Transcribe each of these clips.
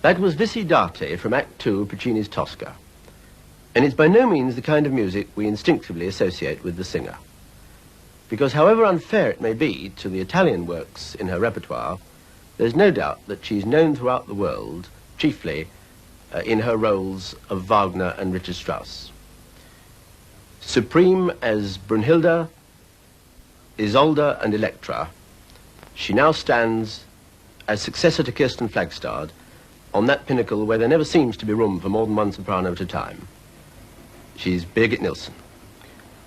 That was Vissi from Act 2 of Puccini's Tosca. And it's by no means the kind of music we instinctively associate with the singer. Because however unfair it may be to the Italian works in her repertoire, there's no doubt that she's known throughout the world, chiefly in her roles of Wagner and Richard Strauss. Supreme as Brunhilde, Isolde and Electra, she now stands as successor to Kirsten Flagstad on that pinnacle where there never seems to be room for more than one soprano at a time. She's Birgit Nilsson.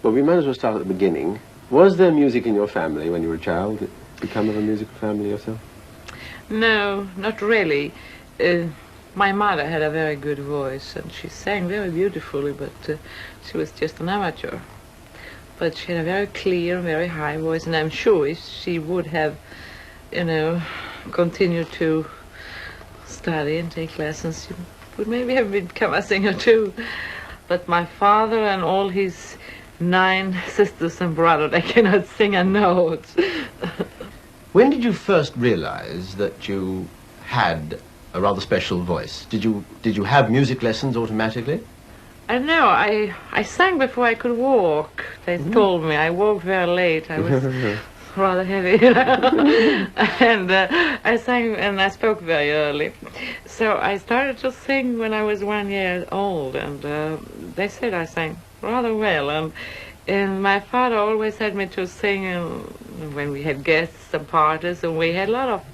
Well, we might as well start at the beginning. Was there music in your family when you were a child? Did you become of a musical family yourself? No, not really. My mother had a very good voice and she sang very beautifully, but she was just an amateur. But she had a very clear, very high voice, and I'm sure if she would have, you know, continued to study and take lessons, she would maybe have become a singer too. But my father and all his 9 sisters and brothers, they cannot sing a note. When did you first realize that you had a rather special voice? Did you have music lessons automatically? I know. I sang before I could walk. They told me. I walked very late. I was rather heavy. And I sang and I spoke very early. So I started to sing when I was 1 year old, and they said I sang rather well. And my father always had me to sing when we had guests and parties, and we had a lot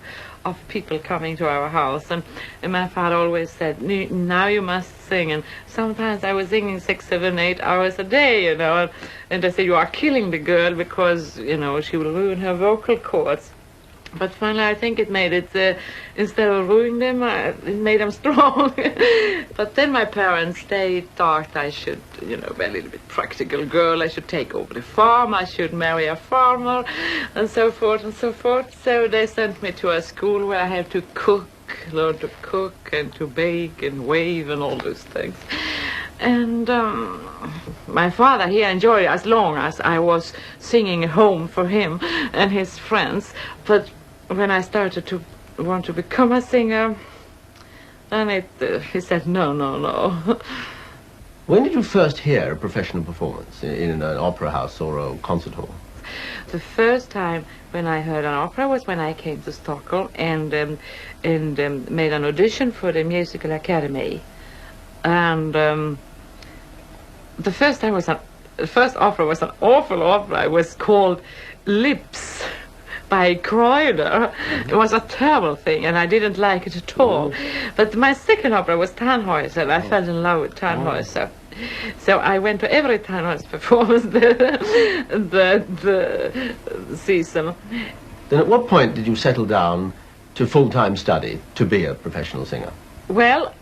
of people coming to our house, and my father always said, now you must sing. And sometimes I was singing 6, 7, 8 hours a day, you know, and they said, you are killing the girl because, you know, she will ruin her vocal cords. But finally I think it made it, instead of ruining them, it made them strong. But then my parents, they thought I should, you know, be a little bit practical girl. I should take over the farm, I should marry a farmer, and so forth and so forth. So they sent me to a school where I had to cook, learn to cook and to bake and wave and all those things. And my father, he enjoyed it as long as I was singing at home for him and his friends. But when I started to want to become a singer, then he said, no, no, no. When did you first hear a professional performance in an opera house or a concert hall? The first time when I heard an opera was when I came to Stockholm and made an audition for the Musical Academy. And the first opera was an awful opera. It was called Lips by Kreuder. It was a terrible thing, and I didn't like it at all. But my second opera was Tannhäuser, and I fell in love with Tannhäuser. So I went to every Tannhäuser performance the season. Then at what point did you settle down to full-time study to be a professional singer? Well,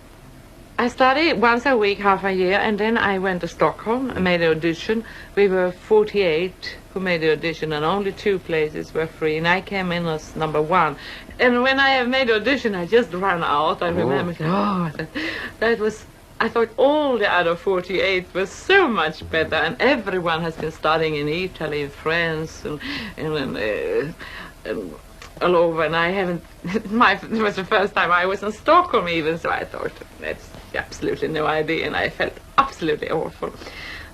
I studied once a week, half a year, and then I went to Stockholm and made an audition. We were 48 who made the audition, and only 2 places were free, and I came in as number 1. And when I made the audition, I just ran out. I remember, that was, I thought all the other 48 were so much better, and everyone has been studying in Italy, in France, and all over, and I haven't, it was the first time I was in Stockholm even, so I thought, that's absolutely no idea, and I felt absolutely awful.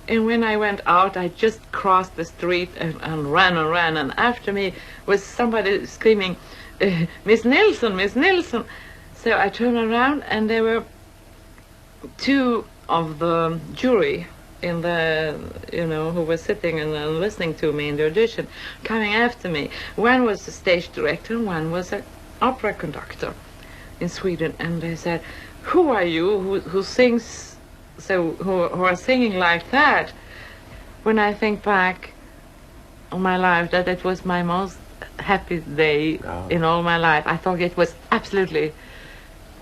And when I went out, I just crossed the street and ran, and after me was somebody screaming, Miss Nilsson, Miss Nilsson. So I turned around, and there were 2 of the jury in the, you know, who were sitting and listening to me in the audition, coming after me. One was the stage director, and one was an opera conductor in Sweden, and they said, who are you who sings, so who are singing like that? When I think back on my life, that it was my most happy day in all my life. I thought it was absolutely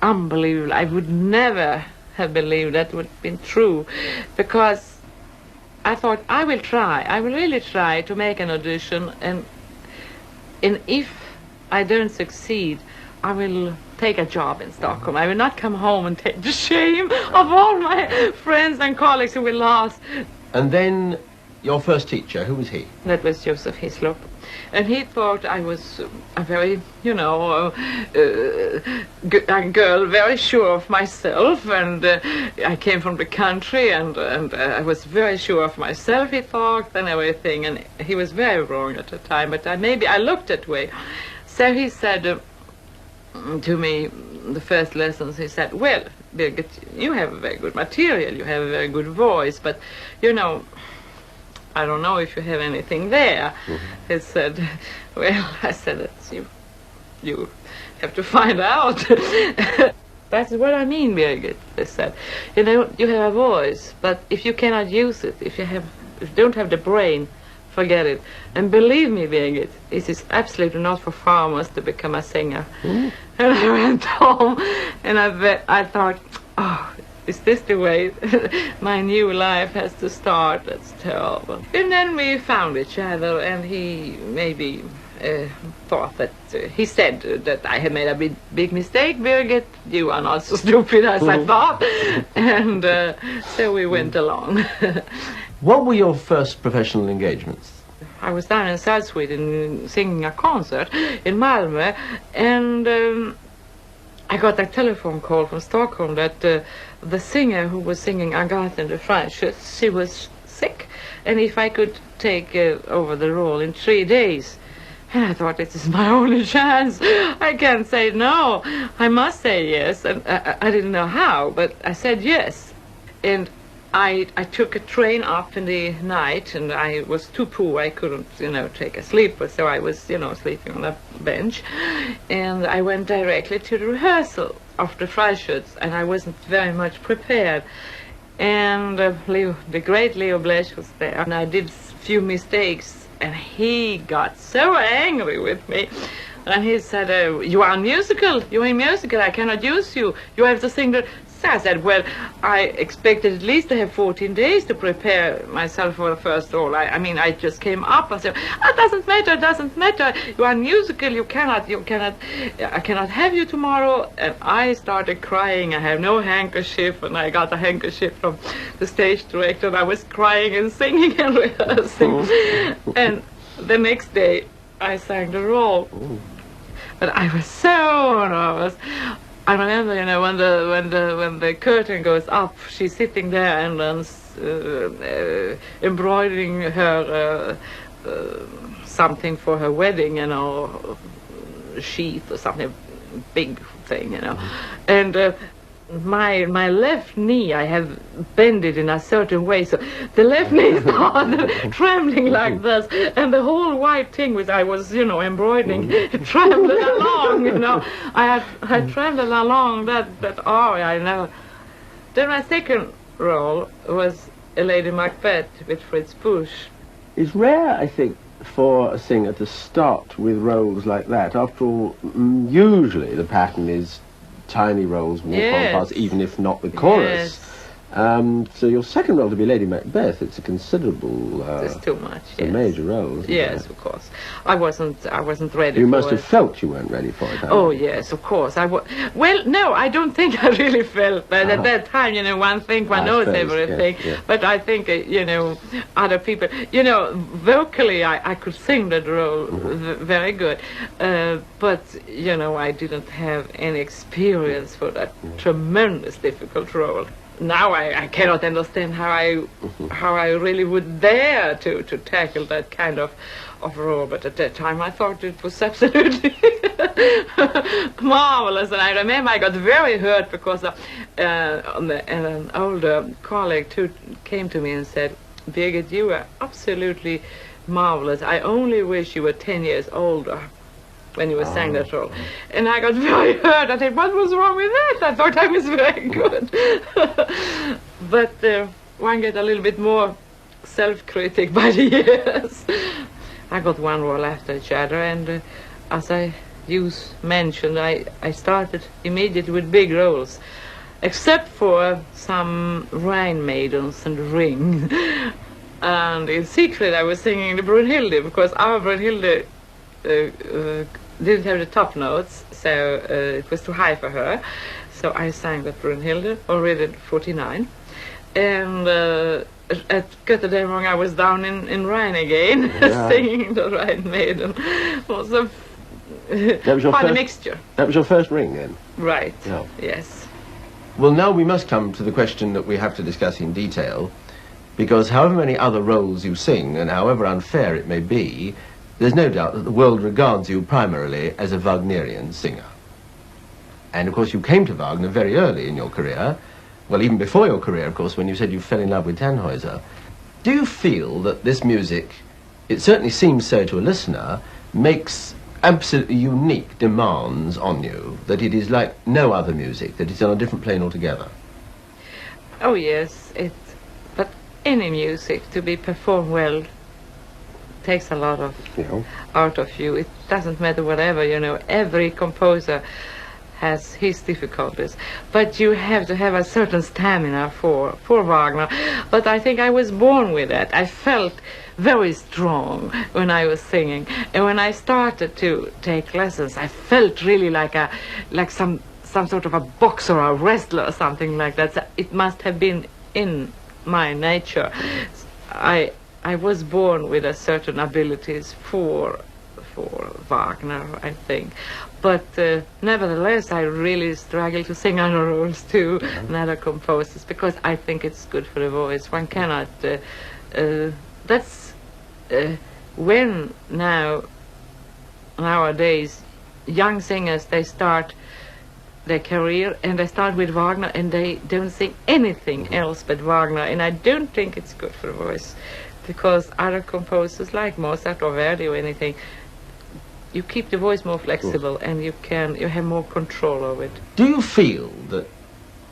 unbelievable. I would never have believed that would have been true, because I thought I will really try to make an audition, and if I don't succeed, I will take a job in Stockholm. I will not come home and take the shame of all my friends and colleagues who will laugh. And then Your first teacher, who was he? That was Joseph Hislop. And he thought I was a very, a girl, very sure of myself. And I came from the country, and I was very sure of myself, he thought, and everything. And he was very wrong at the time, but maybe I looked that way. So he said to me, the first lessons, he said, well, Birgit, you have a very good material, you have a very good voice, but, I don't know if you have anything there. Mm-hmm. He said, well, I said, that's you have to find out. That's what I mean, Birgit, they said. You have a voice, but if you cannot use it, if you don't have the brain, forget it. And believe me, Birgit, it is absolutely not for farmers to become a singer. Mm. And I went home, and I thought, oh, is this the way my new life has to start? That's terrible. And then we found each other, and he maybe thought that, he said that I had made a big mistake, Birgit. You are not so stupid as I thought. And so we went along. What were your first professional engagements? I was down in South Sweden singing a concert in Malmö, and I got a telephone call from Stockholm that the singer who was singing Agathe in the French, she was sick, and if I could take over the role in 3 days. And I thought, this is my only chance. I can't say no. I must say yes. And I didn't know how, but I said yes. And I took a train up in the night, and I was too poor. I couldn't, take a sleeper, so I was, sleeping on a bench. And I went directly to the rehearsal of the Freischütz, and I wasn't very much prepared. And the great Leo Blesch was there, and I did a few mistakes, and he got so angry with me. And he said, you are in musical, I cannot use you. You have to sing the... So I said, well, I expected at least to have 14 days to prepare myself for the first role. I just came up and said, it doesn't matter. You are in musical, I cannot have you tomorrow. And I started crying. I have no handkerchief, and I got a handkerchief from the stage director, and I was crying and singing and rehearsing. And the next day, I sang the role. But I was so nervous. I remember, when the curtain goes up, she's sitting there and embroidering her something for her wedding, sheath or something, big thing, and my left knee, I have bent it in a certain way, so the left knee started trembling like this, and the whole white thing which I was, embroidering, trembled along, I had trembled along that aria, Then my second role was a Lady Macbeth with Fritz Busch. It's rare, I think, for a singer to start with roles like that. After all, usually the pattern is tiny roles, walk on parts, even if not the chorus. Yes. So your second role to be Lady Macbeth, it's a considerable... it's too much, it's a major role, yes, of course. I wasn't ready for it. You must have felt you weren't ready for it, Oh, yes, of course. Well, no, I don't think I really felt that. At that time, one knows everything. Yes. But I think, other people... vocally, I could sing that role very good. But, I didn't have any experience for that tremendous difficult role. Now I cannot understand how I really would dare to tackle that kind of role, but at that time I thought it was absolutely marvelous. And I remember I got very hurt because an older colleague came to me and said, Birgit, you are absolutely marvelous. I only wish you were 10 years older when you were sang that role. And I got very hurt. I said, what was wrong with that? I thought I was very good. But one get a little bit more self-critic by the years. I got one role after each other, and as I mentioned, I started immediately with big roles, except for some Rhine maidens and Ring. And in secret I was singing the Brunhilde, because our Brunhilde didn't have the top notes, so it was too high for her. So I sang that Brunhilde already at 49. And at Götterdämmerung I was down in Rhine again, Yeah. singing the Rhine Maiden. It was a That was your funny first- mixture. That was your first ring then? Right, Yeah. yes. Well, now we must come to the question that we have to discuss in detail, because however many other roles you sing, and however unfair it may be, there's no doubt that the world regards you primarily as a Wagnerian singer. And of course you came to Wagner very early in your career, well, even before your career, of course, when you said you fell in love with Tannhäuser. Do you feel that this music, it certainly seems so to a listener, makes absolutely unique demands on you, that it is like no other music, that it's on a different plane altogether? Oh yes, but any music to be performed well takes a lot of out of you. It doesn't matter whatever, every composer has his difficulties, but you have to have a certain stamina for Wagner. But I think I was born with that. I felt very strong when I was singing, and when I started to take lessons, I felt really like some sort of a boxer or a wrestler or something like that. So it must have been in my nature. I was born with a certain abilities for Wagner, I think. But nevertheless, I really struggle to sing other roles too, and other composers, because I think it's good for the voice. One cannot. That's when nowadays young singers, they start their career and they start with Wagner and they don't sing anything else but Wagner, and I don't think it's good for the voice, because other composers like Mozart or Verdi or anything, you keep the voice more flexible and you have more control of it. Do you feel that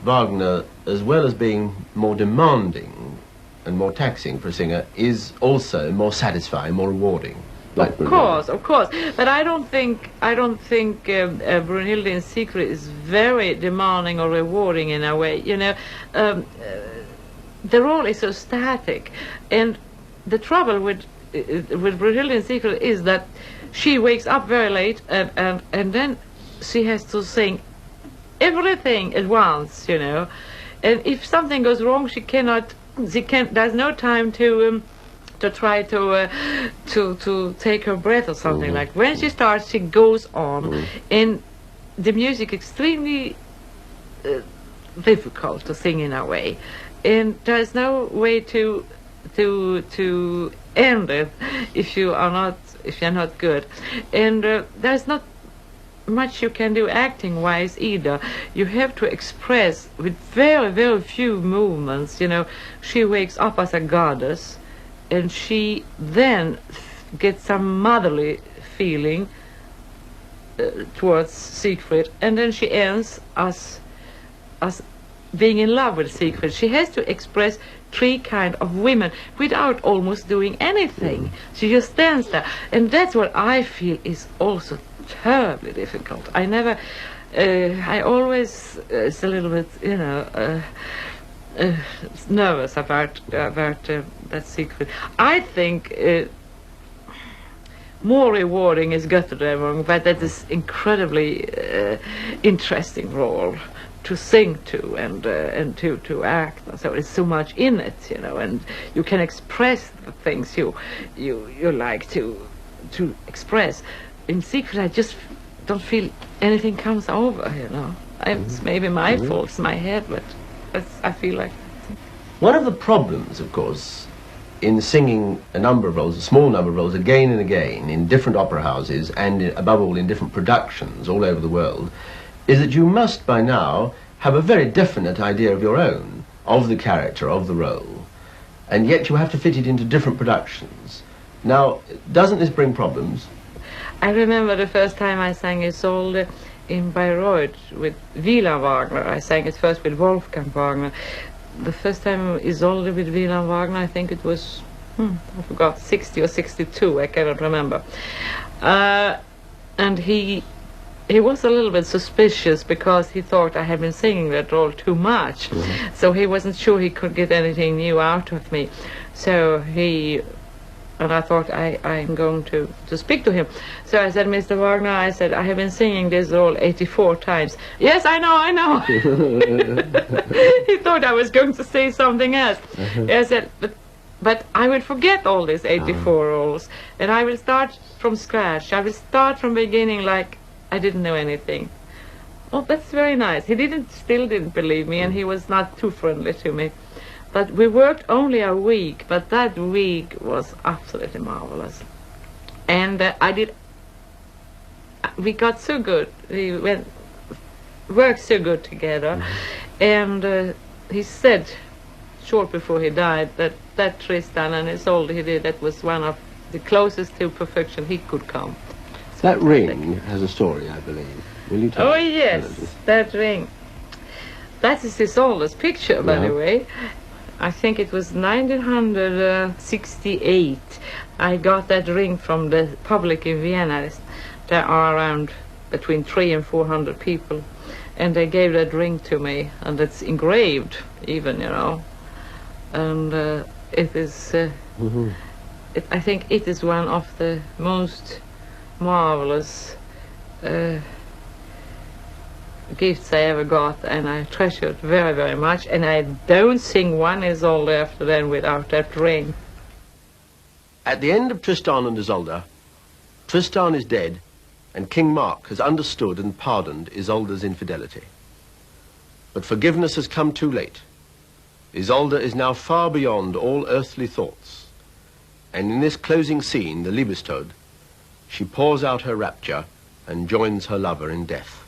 Wagner, as well as being more demanding and more taxing for a singer, is also more satisfying, more rewarding? Of course. But I don't think Brunhilde in Secret is very demanding or rewarding in a way. The role is so static, and the trouble with Brunhilde in Secret is that she wakes up very late, and then she has to sing everything at once, and if something goes wrong, there's no time to try to take her breath or something like. When she starts, she goes on, and the music extremely difficult to sing in a way, and there's no way to end it if you're not good, and there's not much you can do acting wise either. You have to express with very, very few movements. She wakes up as a goddess, and she then gets some motherly feeling towards Siegfried, and then she ends as being in love with Siegfried. She has to express three kind of women without almost doing anything. She just stands there, and that's what I feel is also terribly difficult. I always is a little bit, nervous about that Siegfried. I think more rewarding is Götterdämmerung, but that is incredibly interesting role to sing to and to act. So it's so much in it, and you can express the things you like to express. In Secret, I just don't feel anything comes over, It's maybe my fault, it's my head, but I feel like. One of the problems, of course, in singing a number of roles, a small number of roles, again and again, in different opera houses, and above all in different productions all over the world, is that you must by now have a very definite idea of your own, of the character, of the role, and yet you have to fit it into different productions. Now, doesn't this bring problems? I remember the first time I sang Isolde in Bayreuth with Wieland Wagner. I sang it first with Wolfgang Wagner. The first time Isolde with Wieland Wagner, I think it was, I forgot, 60 or 62, I cannot remember. And he was a little bit suspicious because he thought I had been singing that role too much. So he wasn't sure he could get anything new out of me. So he And I thought I'm going to speak to him. So I said, Mr. Wagner, I said, I have been singing this role 84 times. Yes, I know. He thought I was going to say something else. I said, but I will forget all these 84 roles, and I will start from scratch. I will start from beginning like I didn't know anything. Oh, that's very nice. He still didn't believe me, and he was not too friendly to me. But we worked only a week, but that week was absolutely marvelous. And we got so good. We worked so good together. And he said, short before he died, that Tristan and Isolde he did, that was one of the closest to perfection he could come. That ring has a story, I believe. Will you tell us? Oh, yes, that ring. That is Isolde's picture, by the way. I think it was 1968. I got that ring from the public in Vienna. There are around between 300 and 400 people. And they gave that ring to me, and it's engraved even, you know. And it is, I think it is one of the most marvelous gifts I ever got, and I treasure it very, very much. And I don't sing one Isolde after then without that ring. At the end of Tristan and Isolde, Tristan is dead, and King Mark has understood and pardoned Isolde's infidelity. But forgiveness has come too late. Isolde is now far beyond all earthly thoughts, and in this closing scene, the Liebestod, she pours out her rapture and joins her lover in death.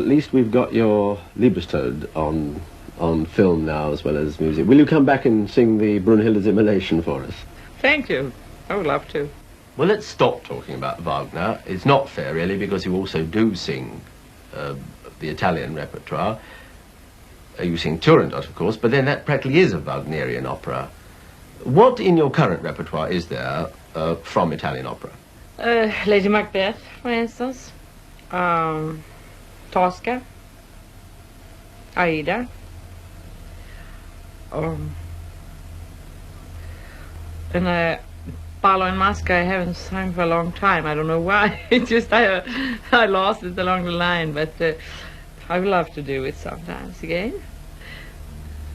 at least we've got your Liebestod on film now as well as music. Will you come back and sing the Brunhilde's Immolation for us? Thank you. I would love to. Well, let's stop talking about Wagner. It's not fair, really, because you also do sing the Italian repertoire. You sing Turandot, of course, but then that practically is a Wagnerian opera. What in your current repertoire is there from Italian opera? Lady Macbeth, for instance. Tosca. Aida. And Paolo and Masca I haven't sung for a long time. I don't know why. It's just I lost it along the line, but I would love to do it sometimes again.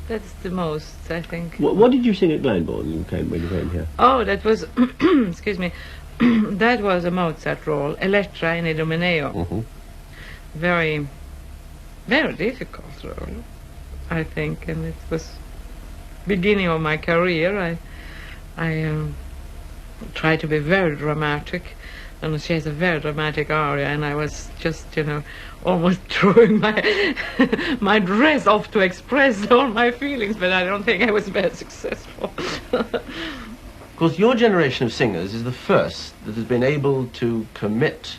That's the most, I think. What did you sing at Glyndebourne when you came here? Oh, that was, excuse me, that was a Mozart role, Elettra in Idomeneo. Mm-hmm. Very, very difficult role, I think, and it was beginning of my career. I tried to be very dramatic, and she has a very dramatic aria, and I was just, almost throwing my dress off to express all my feelings, but I don't think I was very successful. Of course, your generation of singers is the first that has been able to commit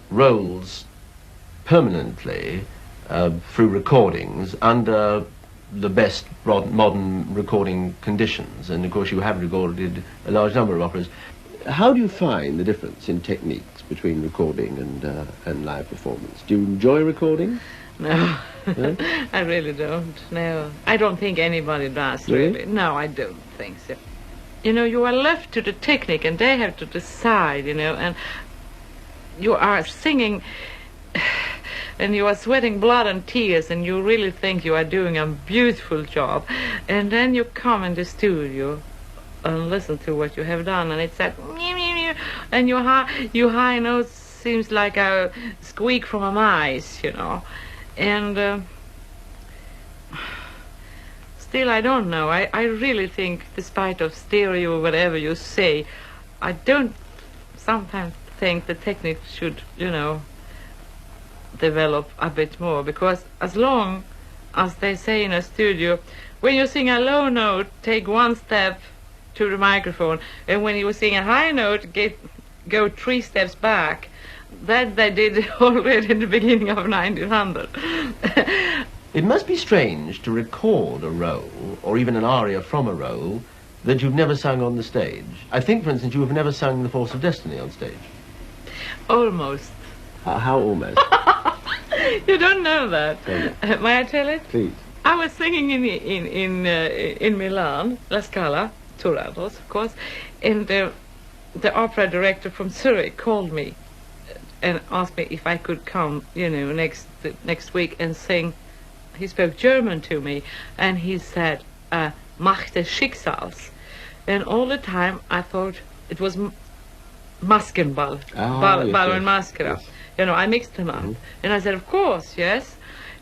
roles permanently through recordings under the best modern recording conditions, and of course you have recorded a large number of operas. How do you find the difference in techniques between recording and live performance? Do you enjoy recording? No, No? I really don't. No, I don't think anybody does, really. No, I don't think so. You are left to the technique, and they have to decide, and you are singing and you are sweating blood and tears, and you really think you are doing a beautiful job, and then you come in the studio and listen to what you have done, and it's that and your high notes seems like a squeak from a mice, and still I don't know. I really think, despite of stereo, whatever you say, I don't sometimes think the technique should, develop a bit more, because as long as they say in a studio, when you sing a low note, take one step to the microphone, and when you sing a high note, go 3 steps back. That they did already in the beginning of 1900. It must be strange to record a role, or even an aria from a role, that you've never sung on the stage. I think, for instance, you have never sung The Force of Destiny on stage. Almost. How almost? You don't know that. Okay. May I tell it? Please. I was singing in Milan, La Scala, Turandot, of course, and the opera director from Zurich called me and asked me if I could come, next week and sing. He spoke German to me, and he said, "Mich, des Schicksals," and all the time I thought it was Maskenball, Ballo and Maschera. Yes. I mixed them up, and I said, "Of course, yes."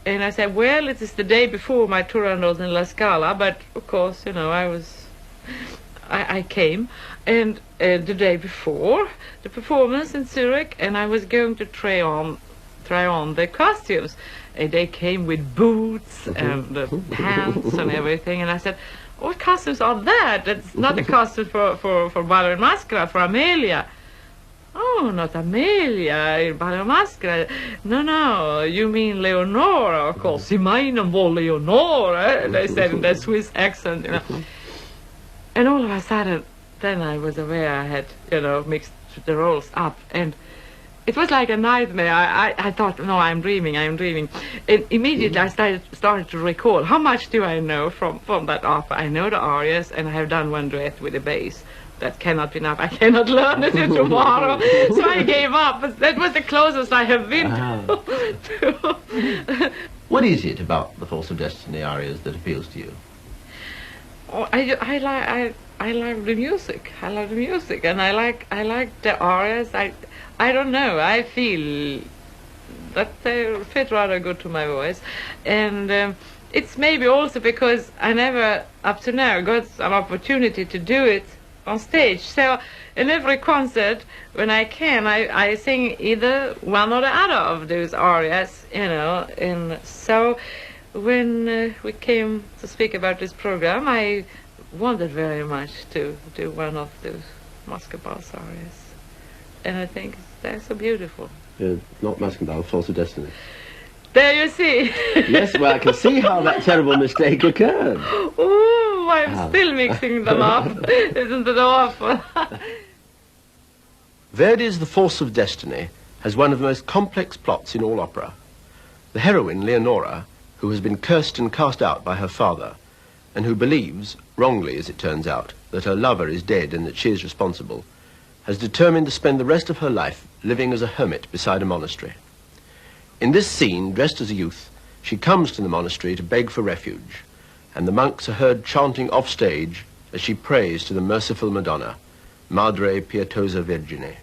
And I said, "Well, it is the day before my Turandot in La Scala, but of course, I came, and the day before the performance in Zurich, and I was going to try on the costumes, and they came with boots and pants and everything, and I said, "What costumes are that? That's not a costume for Ballo and Maschera, for Amelia." "Oh, not Amelia, Ballo and Maschera. No, you mean Leonora, of course. Sie meinen wohl Leonora," they said in their Swiss accent, And all of a sudden, then I was aware I had, mixed the roles up, and it was like a nightmare. I thought, no, I'm dreaming. And immediately I started to recall, how much do I know from that opera? I know the arias, and I have done one duet with the bass. That cannot be enough. I cannot learn it until tomorrow. So I gave up. But that was the closest I have been to. What is it about the Force of Destiny arias that appeals to you? Oh, I like the music. I love the music, and I like the arias. I don't know. I feel that they fit rather good to my voice, and it's maybe also because I never up to now got some opportunity to do it on stage. So in every concert, when I can, I sing either one or the other of those arias, you know. And so when we came to speak about this program, I wanted very much to do one of those Maskenball's arias. And I think they're so beautiful. Not Maskenball, Forza del Destino. There you see. Yes, well, I can see how that terrible mistake occurred. Oh, I'm still mixing them up. Isn't it awful? Verdi's The Force of Destiny has one of the most complex plots in all opera. The heroine, Leonora, who has been cursed and cast out by her father, and who believes, wrongly as it turns out, that her lover is dead and that she is responsible, has determined to spend the rest of her life living as a hermit beside a monastery. In this scene, dressed as a youth, she comes to the monastery to beg for refuge, and the monks are heard chanting off stage as she prays to the merciful Madonna, Madre, pietosa, vergine.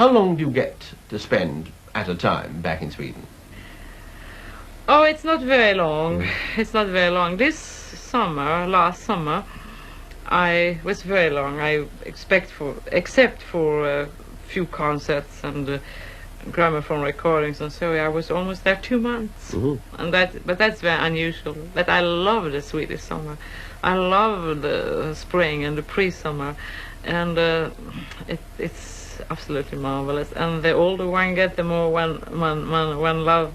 How long do you get to spend at a time back in Sweden? Oh, it's not very long. It's not very long. This summer, last summer, I was very long. Except for a few concerts and gramophone recordings and so, I was almost there 2 months. And but that's very unusual. But I love the Swedish summer. I love the spring and the pre-summer, and it's absolutely marvelous. And the older one gets, the more one loves,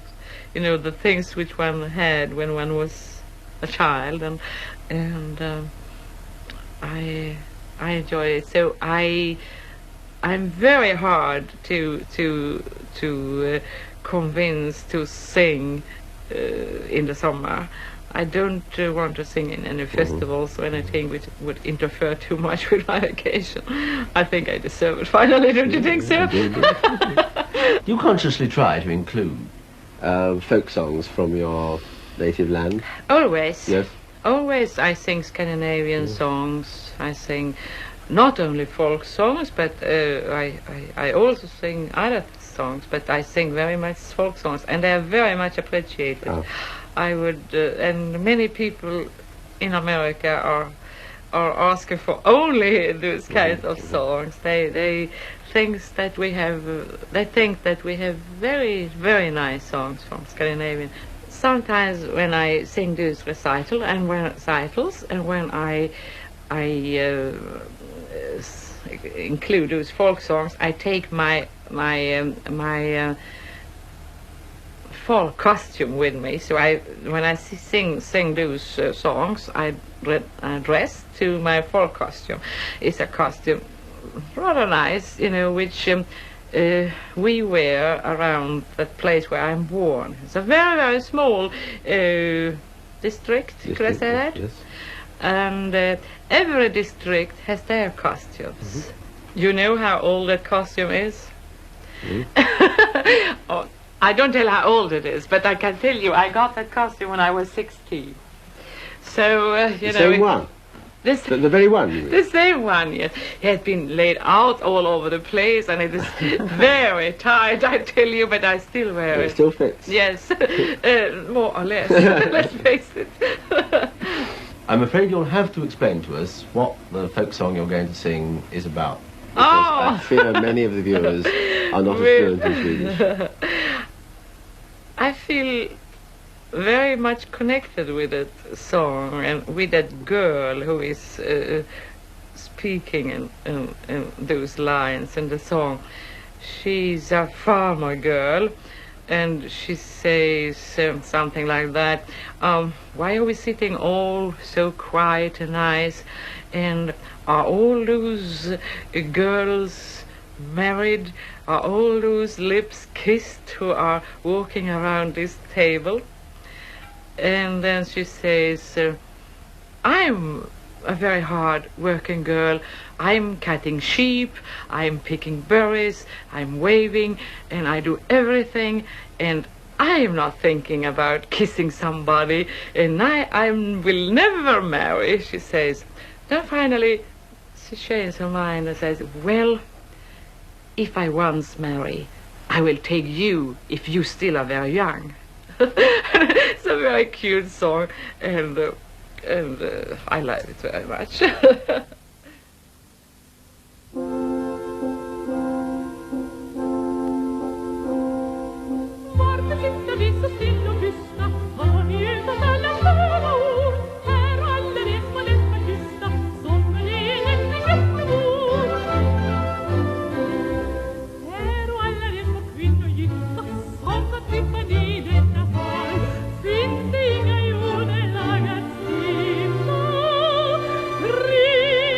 you know, the things which one had when one was a child, and I enjoy it. So I'm very hard to convince to sing in the summer. I don't want to sing in any festivals or anything which would interfere too much with my occasion. I think I deserve it finally, don't you think so? You consciously try to include folk songs from your native land? Always. Yes. Always I sing Scandinavian songs. I sing not only folk songs, but I also sing other songs, but I sing very much folk songs, and they are very much appreciated. Oh. I would, and many people in America are asking for only those kinds of songs. They think that we have very, very nice songs from Scandinavian. Sometimes when I sing those recitals and when I include those folk songs, I take my folk costume with me. So when I sing those songs, I dress to my folk costume. It's a costume rather nice, you know, which we wear around that place where I'm born. It's a very, very small district, could I say that? Yes. And every district has their costumes. You know how old that costume is? Oh, I don't tell how old it is, but I can tell you I got that costume when I was 16. So, you know... Same one? The very one, you mean? The same one, yes. It has been laid out all over the place, and it is very tight, I tell you, but I still wear it. It still fits? Yes, more or less, let's face it. I'm afraid you'll have to explain to us what the folk song you're going to sing is about. Because I fear many of the viewers are not as fluent in Swedish. I feel very much connected with that song and with that girl who is speaking in those lines in the song. She's a farmer girl, and she says something like that. Why are we sitting all so quiet and nice? And are all those girls married? Are all those lips kissed who are walking around this table? And then she says, I'm a very hard working girl. I'm cutting sheep, I'm picking berries, I'm waving, and I do everything, and I'm not thinking about kissing somebody, and I will never marry, she says. Then finally she changes her mind and says, well, if I once marry, I will take you if you still are very young. It's a very cute song, and I like it very much. Ring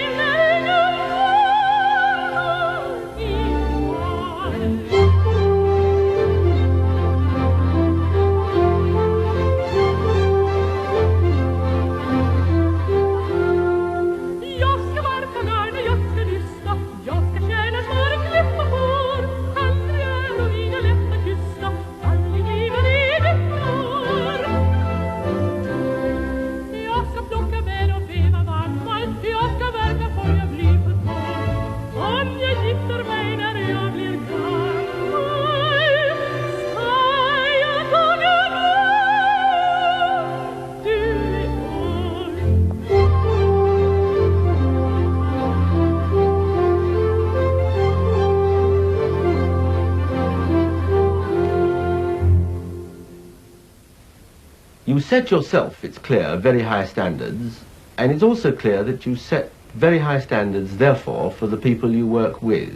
You set yourself, it's clear, very high standards, and it's also clear that you set very high standards, therefore, for the people you work with.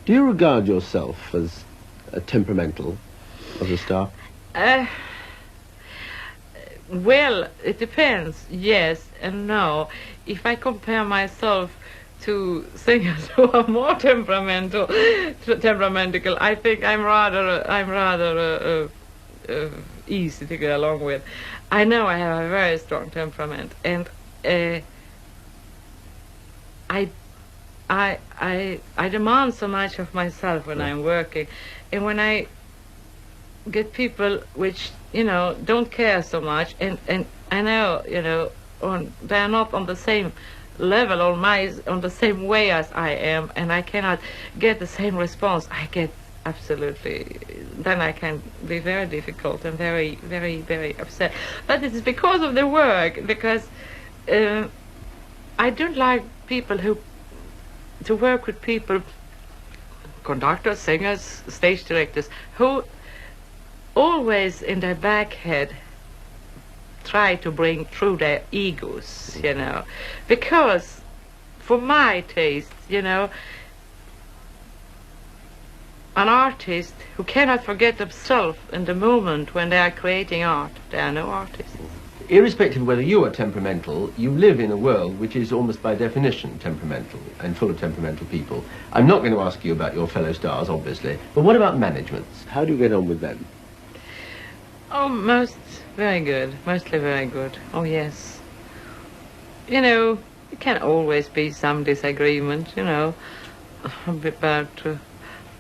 Do you regard yourself as temperamental as a star? Well, it depends, yes and no. If I compare myself to singers who are more temperamental, I think I'm rather easy to get along with. I know I have a very strong temperament, and I demand so much of myself when I'm working, and when I get people which don't care so much, and I know they're not on the same level on the same way as I am, and I cannot get the same response. I get absolutely, then I can be very difficult and very, very, very upset. But it is because of the work, because I don't like people to work with people, conductors, singers, stage directors, who always in their back head try to bring through their egos, because for my taste, an artist who cannot forget themselves in the moment when they are creating art, they are no artists. Irrespective of whether you are temperamental, you live in a world which is almost by definition temperamental and full of temperamental people. I'm not going to ask you about your fellow stars, obviously, but what about managements? How do you get on with them? Oh, very good, mostly very good. Oh, yes. There can always be some disagreement,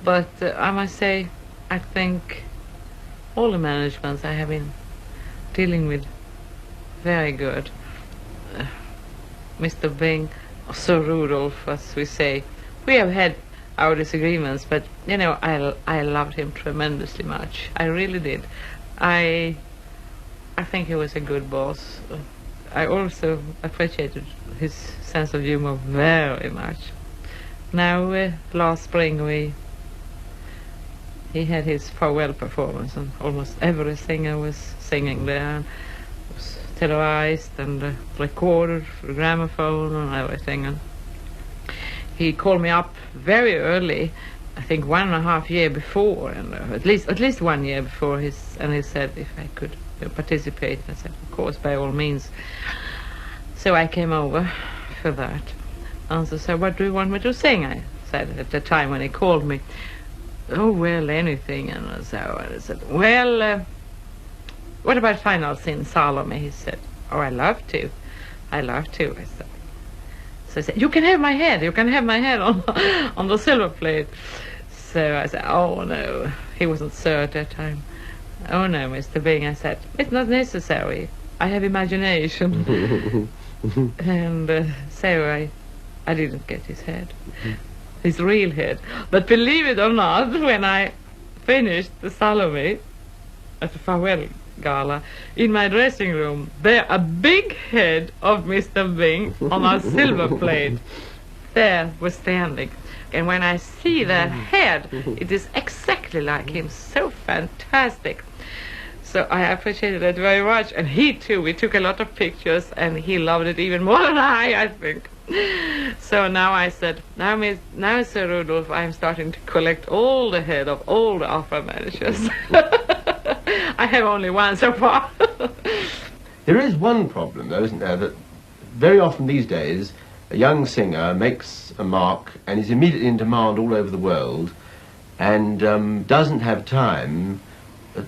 but I must say, I think all the managements I have been dealing with, very good. Mr. Bing, Sir Rudolph, as we say, we have had our disagreements, but, I loved him tremendously much. I really did. I think he was a good boss. I also appreciated his sense of humor very much. Now, last spring, he had his farewell performance, and almost every singer was singing there. It was televised and recorded for gramophone and everything. And he called me up very early, I think 1.5 years before, and at least 1 year before and he said if I could participate. I said, of course, by all means. So I came over for that. And so said, what do you want me to sing? I said at the time when he called me, oh, well, anything. And so I said, well, what about Final Sin, Salome? He said, oh, I love to. I said. So I said, you can have my head on the silver plate. So I said, oh, no. He wasn't Sir at that time. Oh, no, Mr. Bing, I said, it's not necessary. I have imagination. And so I didn't get his head, his real head. But believe it or not, when I finished the Salome at the farewell gala, in my dressing room, there a big head of Mr. Bing on a silver plate there was standing. And when I see that head, it is exactly like him, so fantastic. So I appreciated it very much, and he too. We took a lot of pictures, and he loved it even more than I think. So now I said, now Sir Rudolph, I'm starting to collect all the head of all the opera managers. I have only one so far. There is one problem, though, isn't there, that very often these days a young singer makes a mark and is immediately in demand all over the world and doesn't have time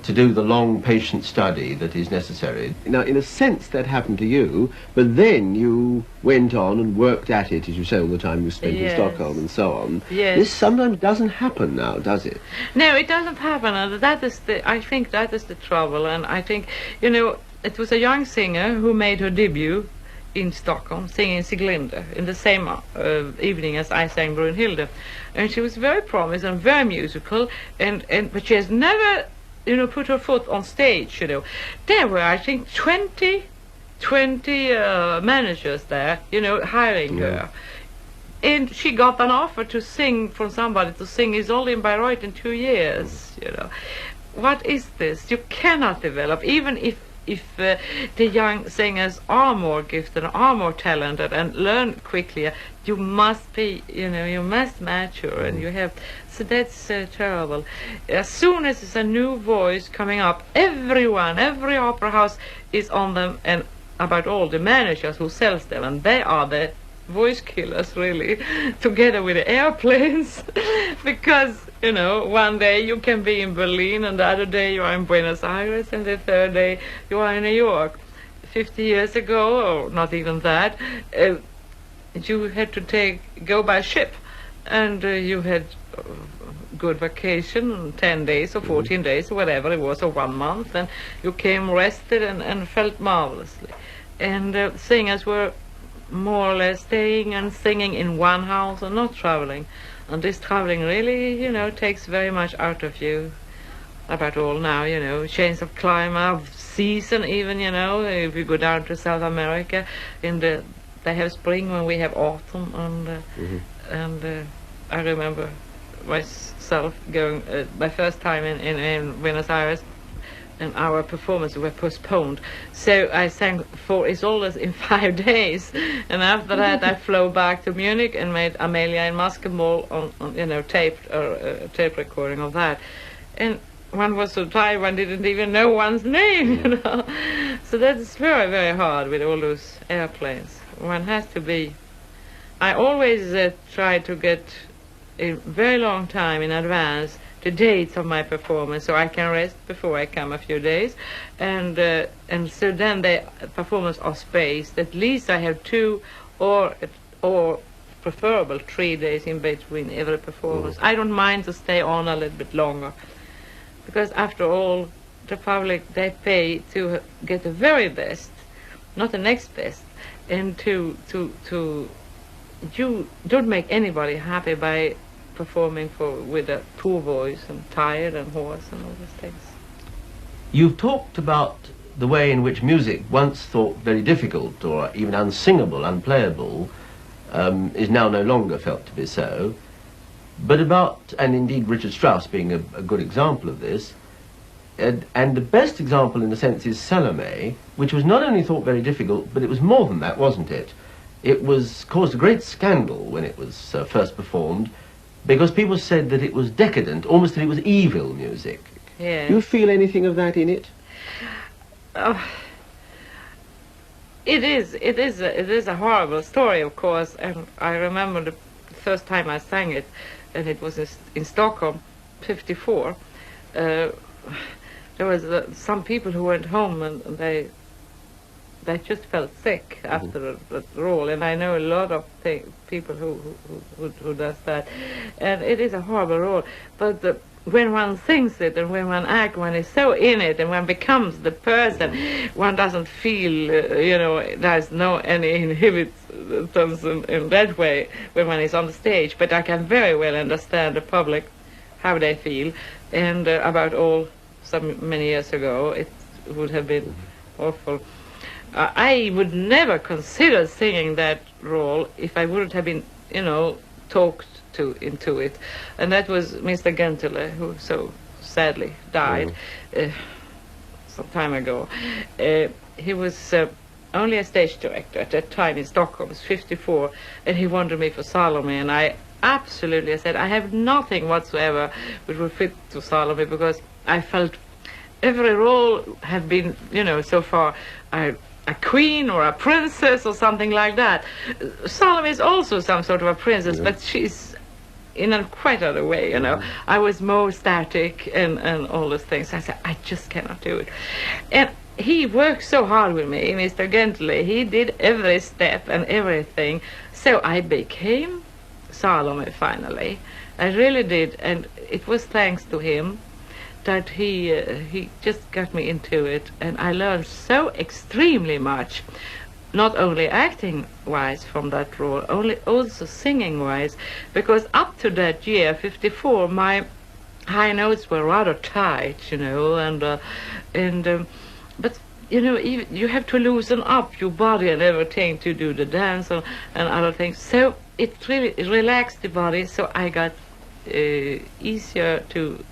to do the long, patient study that is necessary. Now, in a sense, that happened to you, but then you went on and worked at it, as you say all the time you spent in Stockholm and so on. Yes. This sometimes doesn't happen now, does it? No, it doesn't happen. And I think that is the trouble. And I think, it was a young singer who made her debut in Stockholm, singing Sieglinde, in the same evening as I sang Brunhilde. And she was very promising and very musical, but she has never put her foot on stage, There were, I think, 20 managers there, hiring her. And she got an offer to sing from somebody to sing Isolde in Bayreuth in 2 years, What is this? You cannot develop, even if if the young singers are more gifted, are more talented, and learn quickly, you must be, you must mature, and you have. So that's terrible. As soon as there's a new voice coming up, every opera house is on them, and about all the managers who sells them, and they are the voice killers, really, together with the airplanes, because one day you can be in Berlin, and the other day you are in Buenos Aires, and the third day you are in New York. 50 years ago, or not even that, you had to go by ship, and you had good vacation, 10 days or 14 days or whatever it was, or 1 month, and you came rested and felt marvelously. And singers were more or less staying and singing in one house and not traveling. And this traveling really, takes very much out of you. About all now, change of climate, season even, if you go down to South America, they have spring when we have autumn, and I remember myself going, my first time in Buenos Aires, and our performances were postponed. So I sang for Isolde in 5 days, and after that I flew back to Munich and made Amelia in Basketball on tape recording of that. And one was so tired one didn't even know one's name, So that's very, very hard with all those airplanes. One has to be. I always try to get a very long time in advance the dates of my performance, so I can rest before I come a few days, and so then the performance are spaced. At least I have 2 or preferable 3 days in between every performance. I don't mind to stay on a little bit longer, because after all, the public, they pay to get the very best, not the next best, and to you don't make anybody happy by performing with a poor voice and tired and hoarse and all those things. You've talked about the way in which music, once thought very difficult or even unsingable, unplayable, is now no longer felt to be so. But and indeed Richard Strauss being a good example of this, and the best example in a sense is Salome, which was not only thought very difficult, but it was more than that, wasn't it? It caused a great scandal when it was first performed, because people said that it was decadent, almost that it was evil music. Yeah. Do you feel anything of that in it? It is a horrible story, of course, and I remember the first time I sang it, and it was in Stockholm, 1954. There was some people who went home, and they just felt sick after the role, and I know a lot of people who does that, and it is a horrible role. But when one sings it and when one acts, one is so in it, and one becomes the person, one doesn't feel, there's no any inhibitants in that way when one is on the stage. But I can very well understand the public, how they feel, and about all many years ago, it would have been awful. I would never consider singing that role if I wouldn't have been, talked into it. And that was Mr. Gentile, who so sadly died some time ago. He was only a stage director at that time in Stockholm. He was 54, and he wanted me for Salome, and I absolutely said, I have nothing whatsoever which would fit to Salome, because I felt every role had been, so far, a queen or a princess or something like that. Salome is also some sort of a princess, but she's in a quite other way, I was more static and all those things. I said, I just cannot do it. And he worked so hard with me, Mr. Gentile. He did every step and everything. So I became Salome finally. I really did, and it was thanks to him that he just got me into it, and I learned so extremely much, not only acting-wise from that role, also singing-wise, because up to that year, 54, my high notes were rather tight, but you have to loosen up your body and everything to do the dance and other things. So it really relaxed the body, so I got easier to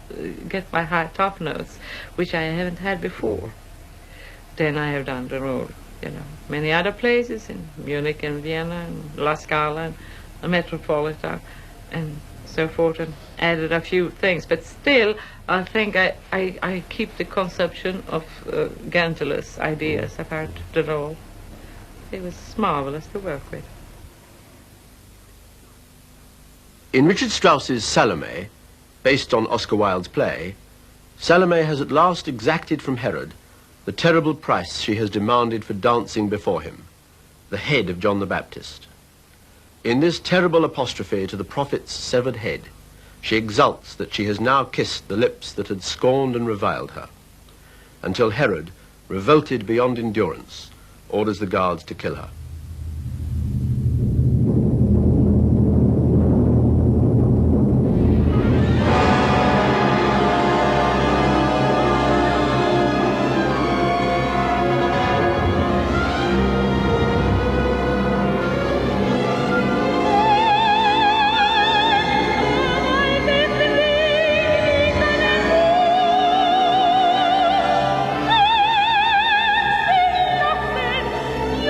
get my high top notes, which I haven't had before. then I have done the role. You know, many other places in Munich and Vienna and La Scala and the Metropolitan and so forth, and added a few things. But still, I think I keep the conception of Gantela's ideas about the role. It was marvelous to work with. In Richard Strauss's Salome, based on Oscar Wilde's play, Salome has at last exacted from Herod the terrible price she has demanded for dancing before him, the head of John the Baptist. In this terrible apostrophe to the prophet's severed head, she exults that she has now kissed the lips that had scorned and reviled her, until Herod, revolted beyond endurance, orders the guards to kill her. You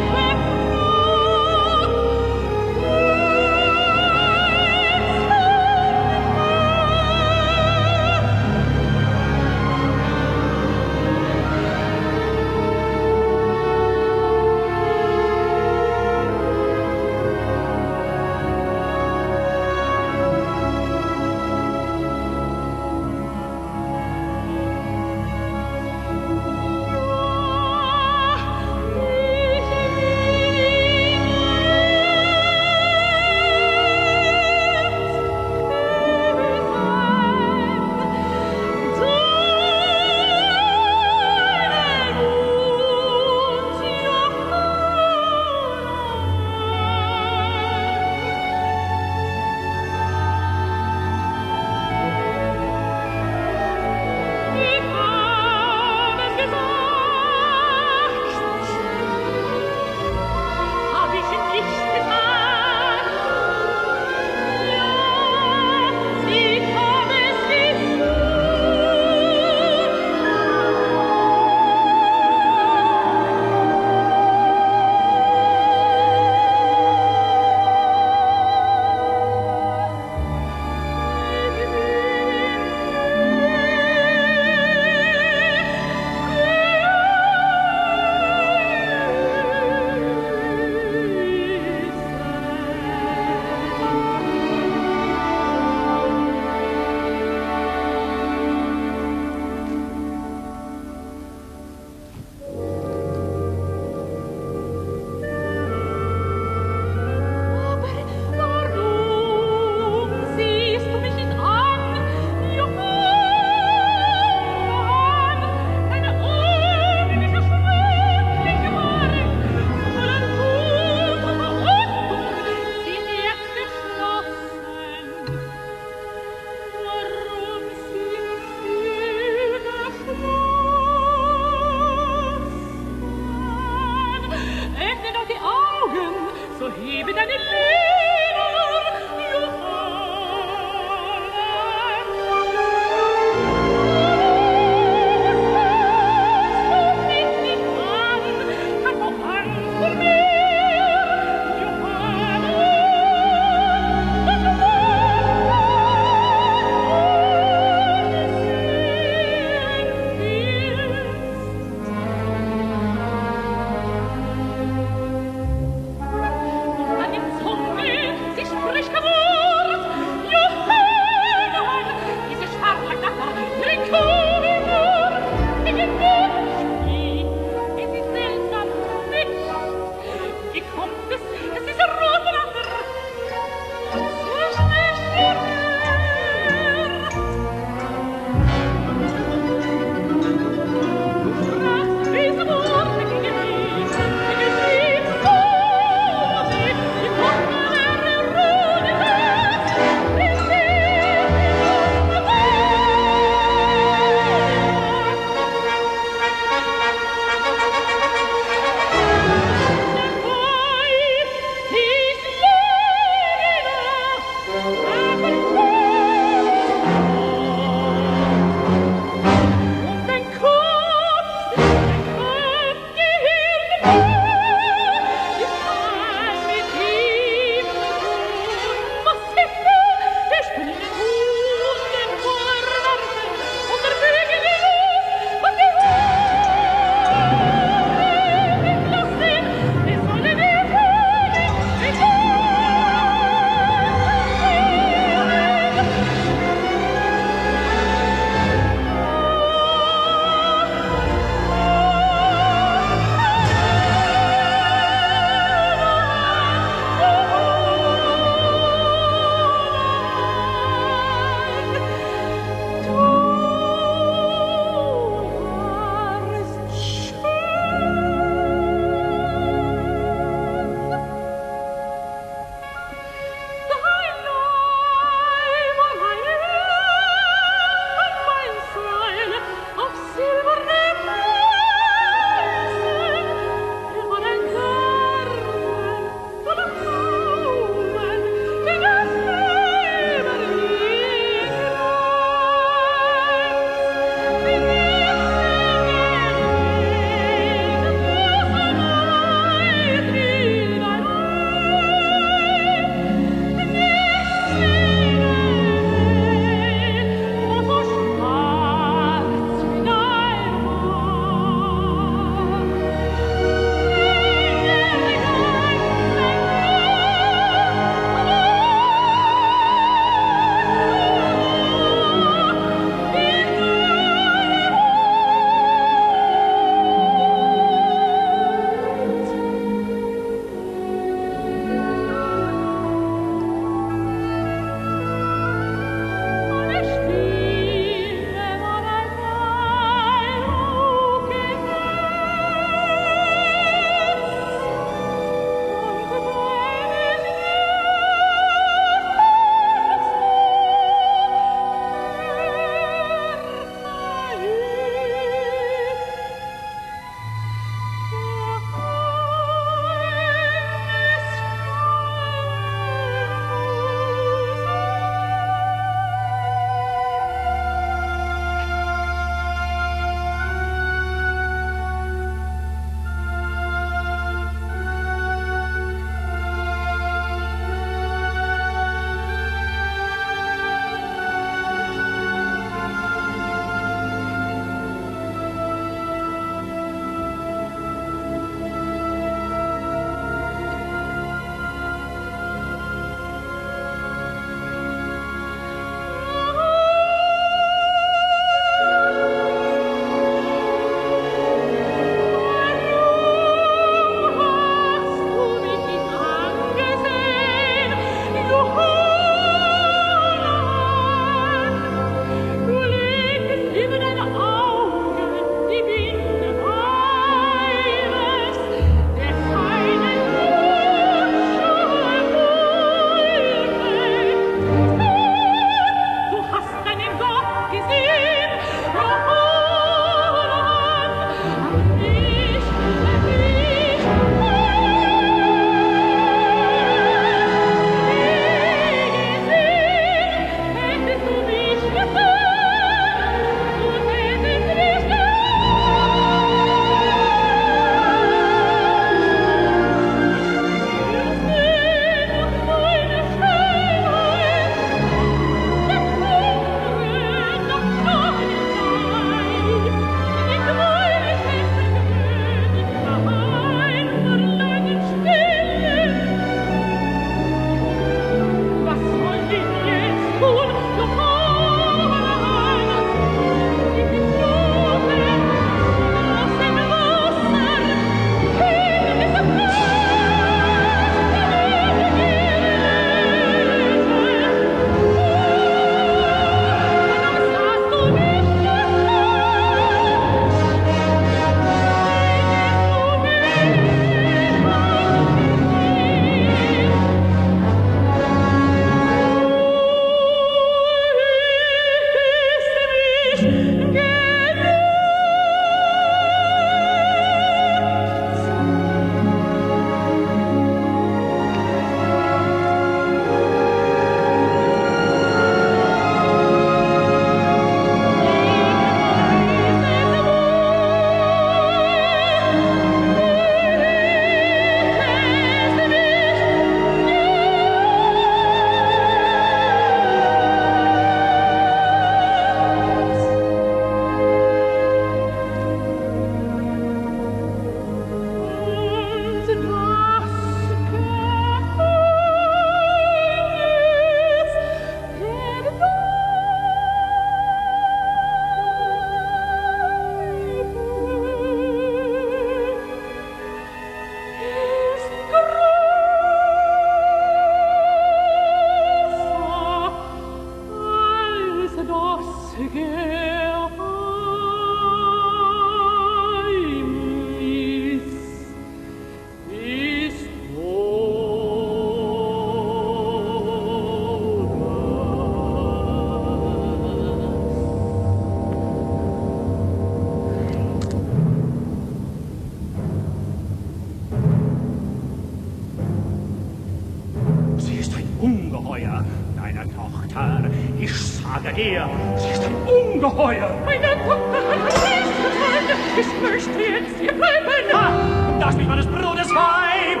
Ungeheuer, deine Tochter. Ich sage dir, sie ist ein Ungeheuer. Meine Tochter hat mich getan. Ich möchte jetzt hier bleiben. Ha! Das ist meines Bruders Weib.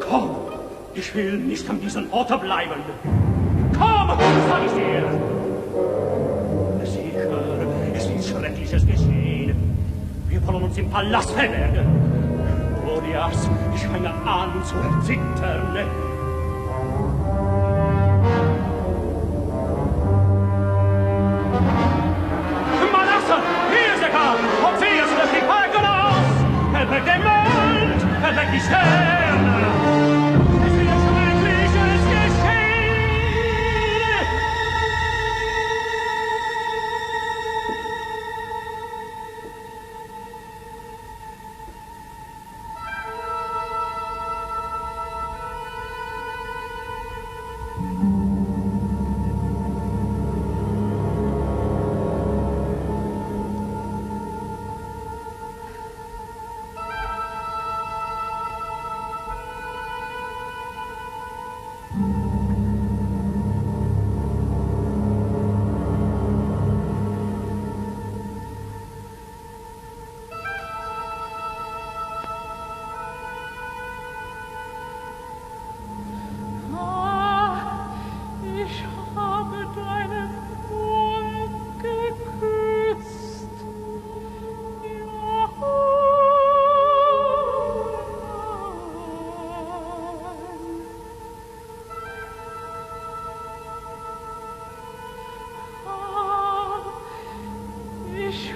Komm, ich will nicht an diesem Orte bleiben. Komm, sag ich dir. Sicher, es wird Schreckliches geschehen. Wir wollen uns im Palast verbergen. Odias, ich fange an zu erzittern. Verweckt den Mond, verweckt die Sterne. Es wird Schreckliches geschehen. Ich